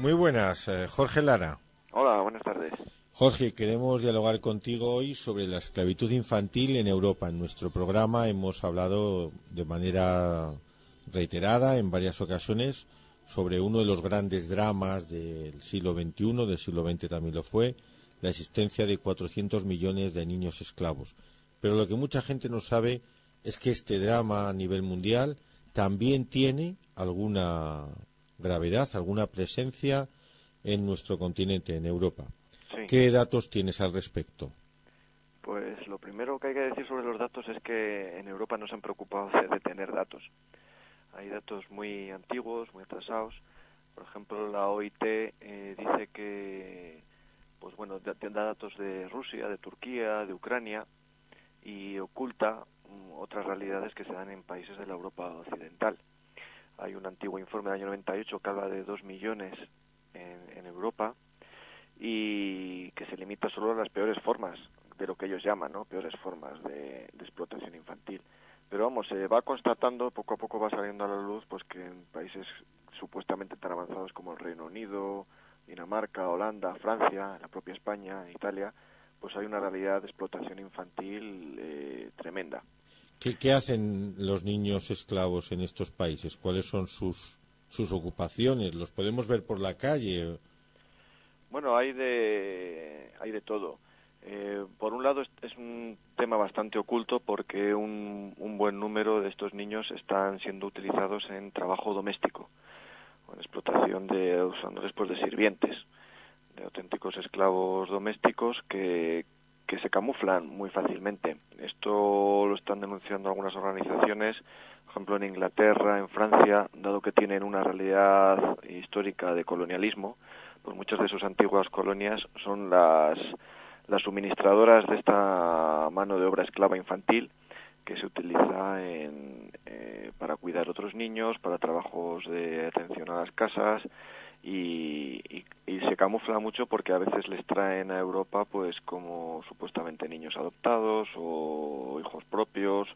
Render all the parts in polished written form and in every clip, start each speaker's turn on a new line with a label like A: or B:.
A: Muy buenas, Jorge Lara.
B: Hola, buenas tardes.
A: Jorge, queremos dialogar contigo hoy sobre la esclavitud infantil en Europa. En nuestro programa hemos hablado de manera reiterada en varias ocasiones sobre uno de los grandes dramas del siglo XXI, del siglo XX también lo fue, la existencia de 400 millones de niños esclavos. Pero lo que mucha gente no sabe es que este drama a nivel mundial también tiene alguna gravedad, alguna presencia en nuestro continente, en Europa.
B: Sí.
A: ¿Qué datos tienes al respecto?
B: Pues lo primero que hay que decir sobre los datos es que en Europa no se han preocupado de tener datos. Hay datos muy antiguos, muy atrasados. Por ejemplo, la OIT dice que, pues bueno, da datos de Rusia, de Turquía, de Ucrania y oculta otras realidades que se dan en países de la Europa occidental. Hay un antiguo informe del año 98 que habla de 2 millones en Europa y que se limita solo a las peores formas de lo que ellos llaman, ¿no? Peores formas de explotación infantil. Pero vamos, se va constatando, poco a poco va saliendo a la luz, pues que en países supuestamente tan avanzados como el Reino Unido, Dinamarca, Holanda, Francia, la propia España, Italia, pues hay una realidad de explotación infantil tremenda.
A: ¿Qué hacen los niños esclavos en estos países? ¿Cuáles son sus ocupaciones? ¿Los podemos ver por la calle?
B: Bueno, hay de todo. Por un lado es un tema bastante oculto porque un buen número de estos niños están siendo utilizados en trabajo doméstico, o en explotación usándoles pues de sirvientes, de auténticos esclavos domésticos que se camuflan muy fácilmente. Esto lo están denunciando algunas organizaciones, por ejemplo en Inglaterra, en Francia, dado que tienen una realidad histórica de colonialismo, pues muchas de sus antiguas colonias son las suministradoras de esta mano de obra esclava infantil que se utiliza para cuidar otros niños, para trabajos de atención a las casas y se camufla mucho porque a veces les traen a Europa pues como supuestamente niños adoptados o hijos propios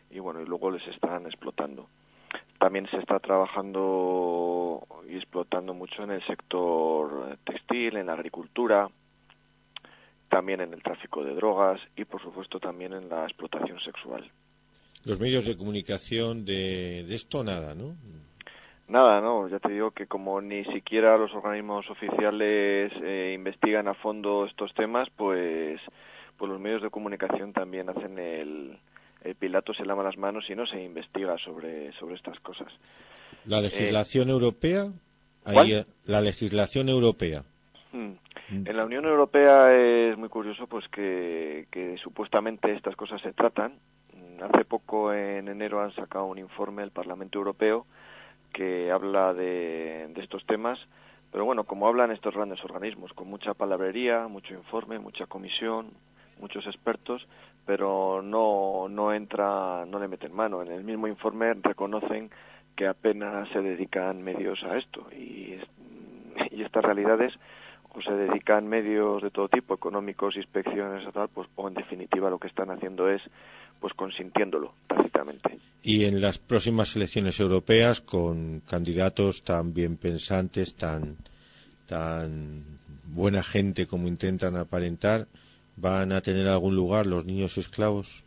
B: y bueno, y luego les están explotando. También se está trabajando y explotando mucho en el sector textil, en la agricultura, también en el tráfico de drogas y por supuesto también en la explotación sexual.
A: Los medios de comunicación de esto nada, ¿no?
B: Nada, no, ya te digo que como ni siquiera los organismos oficiales investigan a fondo estos temas, pues los medios de comunicación también hacen el Pilato se lava las manos y no se investiga sobre estas cosas.
A: La legislación europea, la legislación europea.
B: En la Unión Europea es muy curioso pues que supuestamente estas cosas se tratan. Hace poco, en enero, han sacado un informe el Parlamento Europeo que habla de estos temas, pero bueno, como hablan estos grandes organismos, con mucha palabrería, mucho informe, mucha comisión, muchos expertos, pero no le meten mano. En el mismo informe reconocen que apenas se dedican medios a esto y estas realidades o se dedican medios de todo tipo, económicos, inspecciones o tal, pues o en definitiva lo que están haciendo es pues consintiéndolo tácitamente.
A: Y en las próximas elecciones europeas, con candidatos tan bien pensantes, tan buena gente como intentan aparentar, ¿van a tener algún lugar los niños esclavos?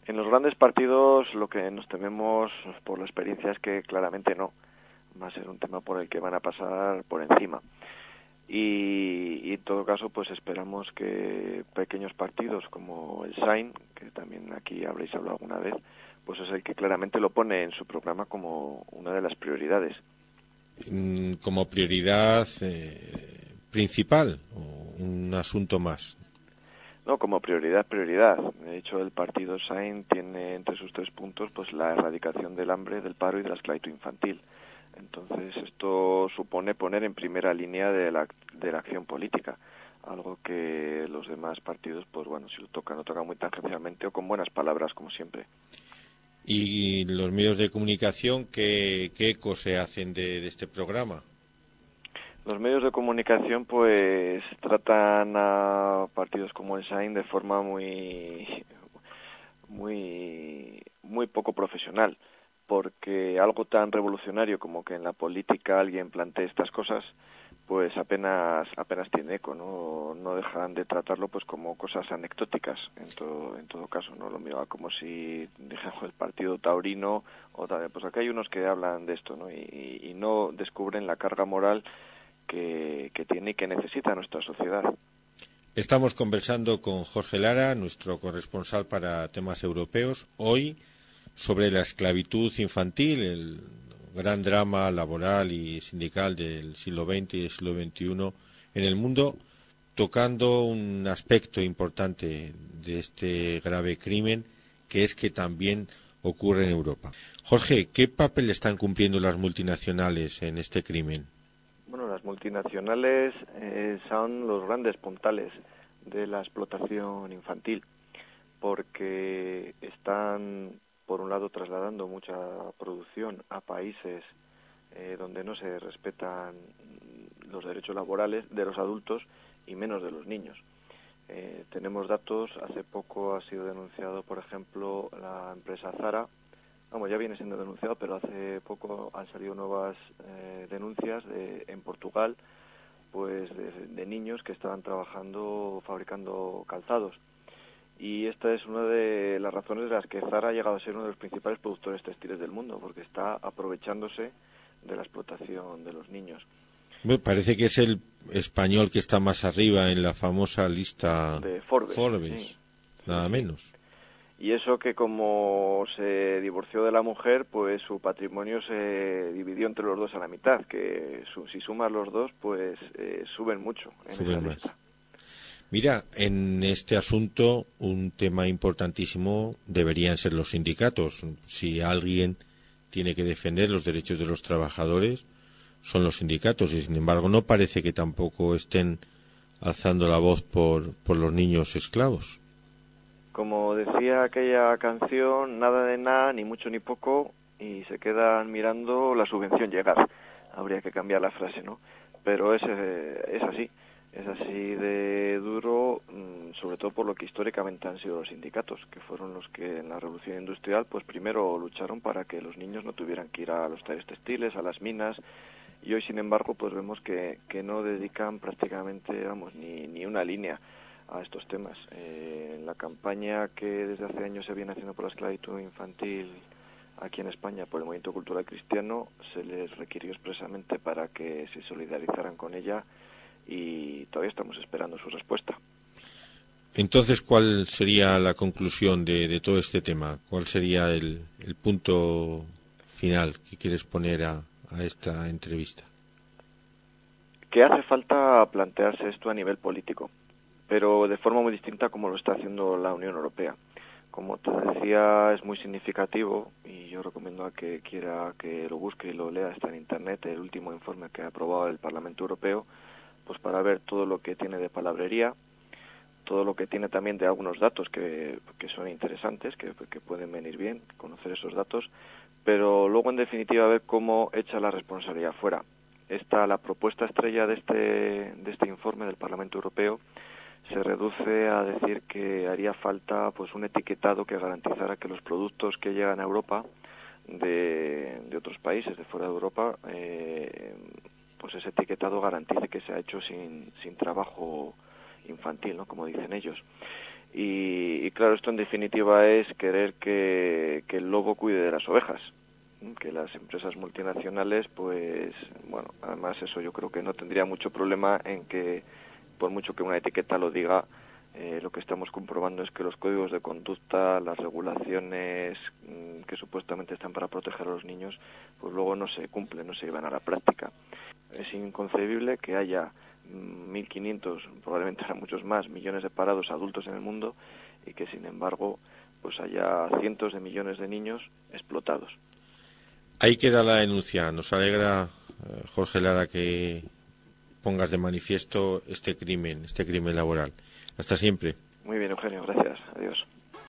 B: En los grandes partidos lo que nos tememos por la experiencia es que claramente no. Va a ser un tema por el que van a pasar por encima. Y en todo caso pues esperamos que pequeños partidos como el SAIN, que también aquí habréis hablado alguna vez, pues es el que claramente lo pone en su programa como una de las prioridades.
A: ¿Como prioridad principal o un asunto más?
B: No, como prioridad. De hecho, el partido SAIN tiene entre sus 3 puntos pues la erradicación del hambre, del paro y de la esclavitud infantil. Entonces, esto supone poner en primera línea de la acción política, algo que los demás partidos, pues bueno, si lo tocan muy tangencialmente o con buenas palabras, como siempre.
A: ¿Y los medios de comunicación qué eco se hacen de este programa?
B: Los medios de comunicación pues tratan a partidos como el SAIN de forma muy poco profesional. porque algo tan revolucionario como que en la política alguien plantee estas cosas, pues apenas tiene eco, no dejan de tratarlo pues como cosas anecdóticas en todo caso, no lo mira como si dijéramos el partido taurino o tal. Pues aquí hay unos que hablan de esto, ¿no? Y no descubren la carga moral que tiene y que necesita nuestra sociedad.
A: Estamos conversando con Jorge Lara, nuestro corresponsal para temas europeos, hoy sobre la esclavitud infantil, el gran drama laboral y sindical del siglo XX y del siglo XXI en el mundo, tocando un aspecto importante de este grave crimen, que es que también ocurre en Europa. Jorge, ¿qué papel están cumpliendo las multinacionales en este crimen?
B: Bueno, las multinacionales son los grandes puntales de la explotación infantil, porque están, por un lado, trasladando mucha producción a países donde no se respetan los derechos laborales de los adultos y menos de los niños. Tenemos datos, hace poco ha sido denunciado, por ejemplo, la empresa Zara. Vamos, ya viene siendo denunciado, pero hace poco han salido nuevas denuncias en Portugal, pues de niños que estaban trabajando fabricando calzados. Y esta es una de las razones de las que Zara ha llegado a ser uno de los principales productores textiles del mundo, porque está aprovechándose de la explotación de los niños.
A: Me parece que es el español que está más arriba en la famosa lista
B: de Forbes,
A: sí. Nada menos.
B: Y eso que como se divorció de la mujer, pues su patrimonio se dividió entre los dos a la mitad, que si sumas los dos, pues suben mucho en esa lista.
A: Mira, en este asunto un tema importantísimo deberían ser los sindicatos. Si alguien tiene que defender los derechos de los trabajadores, son los sindicatos, y sin embargo no parece que tampoco estén alzando la voz por los niños esclavos.
B: Como decía aquella canción, nada de nada, ni mucho ni poco, y se quedan mirando la subvención llegar. Habría que cambiar la frase, ¿no? Pero es así de duro, sobre todo por lo que históricamente han sido los sindicatos, que fueron los que en la Revolución Industrial, pues primero lucharon para que los niños no tuvieran que ir a los talleres textiles, a las minas, y hoy, sin embargo, pues vemos que no dedican prácticamente, ni una línea a estos temas. En la campaña que desde hace años se viene haciendo por la esclavitud infantil aquí en España por el movimiento cultural cristiano, se les requirió expresamente para que se solidarizaran con ella y todavía estamos esperando su respuesta.
A: Entonces, ¿cuál sería la conclusión de todo este tema? ¿Cuál sería el punto final que quieres poner a esta entrevista?
B: Que hace falta plantearse esto a nivel político, pero de forma muy distinta como lo está haciendo la Unión Europea. Como te decía, es muy significativo y yo recomiendo a que quiera que lo busque y lo lea, está en Internet, el último informe que ha aprobado el Parlamento Europeo, pues para ver todo lo que tiene de palabrería, todo lo que tiene también de algunos datos que son interesantes, que pueden venir bien, conocer esos datos, pero luego en definitiva ver cómo echa la responsabilidad fuera. La propuesta estrella de este informe del Parlamento Europeo se reduce a decir que haría falta pues un etiquetado que garantizara que los productos que llegan a Europa de otros países de fuera de Europa, pues ese etiquetado garantice que se ha hecho sin trabajo infantil, ¿no? Como dicen ellos. Y claro, esto en definitiva es querer que el lobo cuide de las ovejas, que las empresas multinacionales, pues bueno, además eso yo creo que no tendría mucho problema en que, por mucho que una etiqueta lo diga, lo que estamos comprobando es que los códigos de conducta, las regulaciones que supuestamente están para proteger a los niños, pues luego no se cumplen, no se llevan a la práctica. Es inconcebible que haya 1.500, probablemente ahora muchos más, millones de parados adultos en el mundo y que sin embargo pues haya cientos de millones de niños explotados.
A: Ahí queda la denuncia. Nos alegra, Jorge Lara, que pongas de manifiesto este crimen laboral. Hasta siempre.
B: Muy bien, Eugenio, gracias. Adiós.